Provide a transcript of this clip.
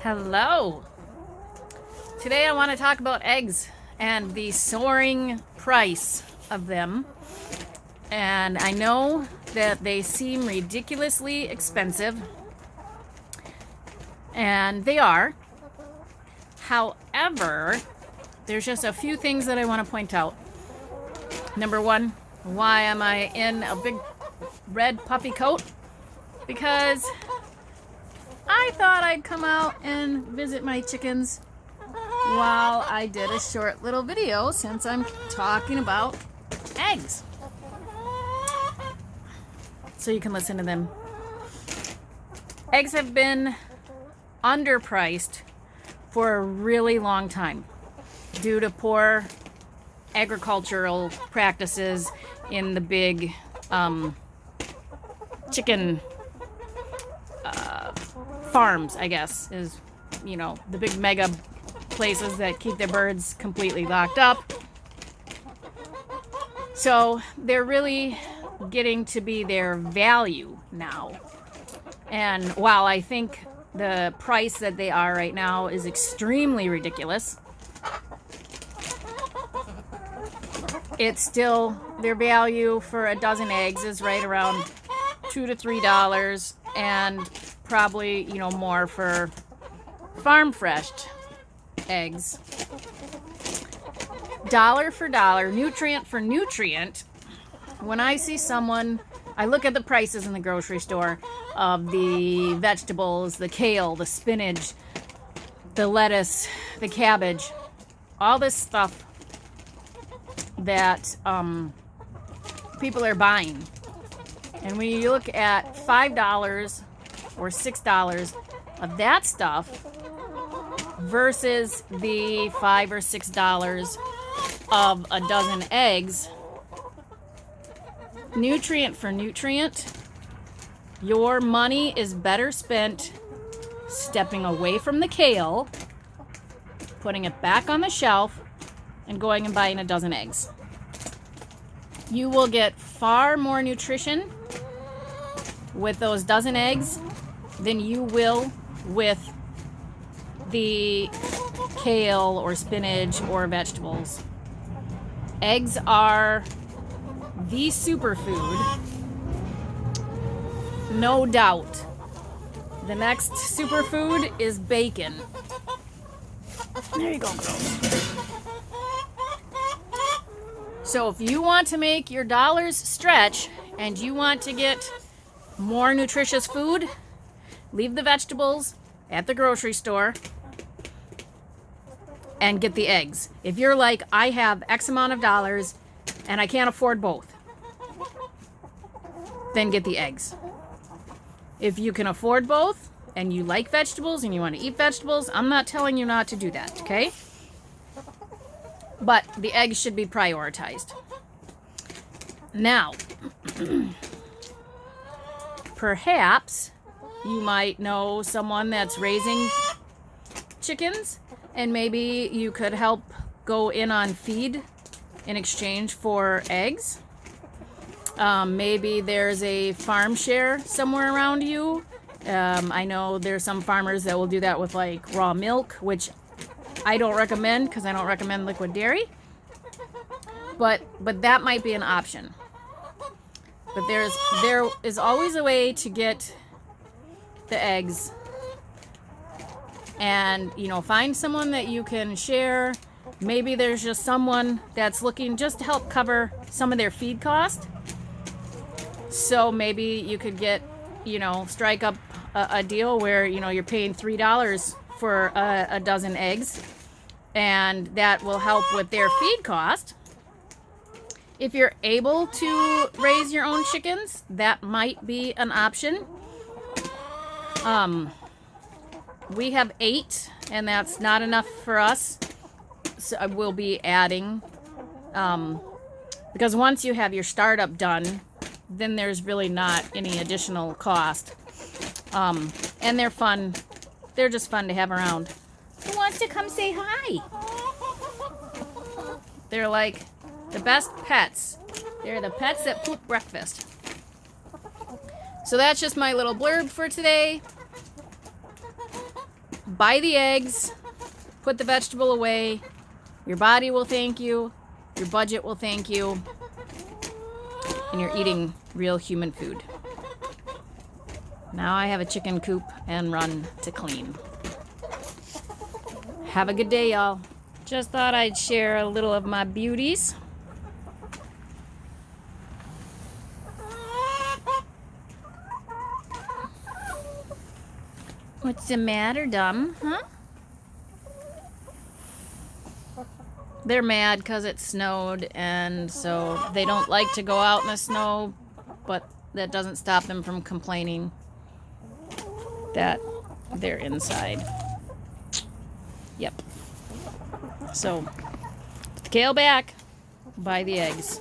Hello. Today I want to talk about eggs and the soaring price of them. And I know that they seem ridiculously expensive, and they are. However, there's just a few things that I want to point out. Number one, why am I in a big red puffy coat? Because I thought I'd come out and visit my chickens while I did a short little video, since I'm talking about eggs. So you can listen to them. Eggs have been underpriced for a really long time due to poor agricultural practices in the big chicken farms, I guess, is, the big mega places that keep their birds completely locked up. So they're really getting to be their value now. And while I think the price that they are right now is extremely ridiculous, it's still, their value for a dozen eggs is right around $2 to $3, and probably, more for farm fresh eggs. Dollar for dollar, nutrient for nutrient. When I see someone, I look at the prices in the grocery store of the vegetables, the kale, the spinach, the lettuce, the cabbage, all this stuff that people are buying. And when you look at $5 or $6 of that stuff versus the $5 or $6 of a dozen eggs, nutrient for nutrient, your money is better spent stepping away from the kale, putting it back on the shelf, and going and buying a dozen eggs. You will get far more nutrition with those dozen eggs than you will with the kale or spinach or vegetables. Eggs are the superfood, no doubt. The next superfood is bacon. There you go, girls. So if you want to make your dollars stretch and you want to get more nutritious food, leave the vegetables at the grocery store and get the eggs. If you're like, I have X amount of dollars and I can't afford both, then get the eggs. If you can afford both and you like vegetables and you want to eat vegetables, I'm not telling you not to do that, okay? But the eggs should be prioritized. Now, perhaps you might know someone that's raising chickens, and maybe you could help go in on feed in exchange for eggs. Maybe there's a farm share somewhere around you. I know there's some farmers that will do that with like raw milk, which I don't recommend because I don't recommend liquid dairy. But that might be an option. But there is always a way to get the eggs, and find someone that you can share. Maybe there's just someone that's looking just to help cover some of their feed cost. So maybe you could get, strike up a deal where, you're paying $3 for a dozen eggs, and that will help with their feed cost. If you're able to raise your own chickens, that might be an option. We have 8, and that's not enough for us. So I will be adding, because once you have your startup done, then there's really not any additional cost. And they're fun. They're just fun to have around. Who wants to come say hi? They're like the best pets. They're the pets that poop breakfast. So that's just my little blurb for today. buy the eggs, put the vegetable away. Your body will thank you. Your budget will thank you. And you're eating real human food. Now I have a chicken coop and run to clean. Have a good day, y'all. Just thought I'd share a little of my beauties. What's the matter, dumb? Huh? They're mad because it snowed, and so they don't like to go out in the snow, but that doesn't stop them from complaining that they're inside. Yep. So, put the kale back, buy the eggs.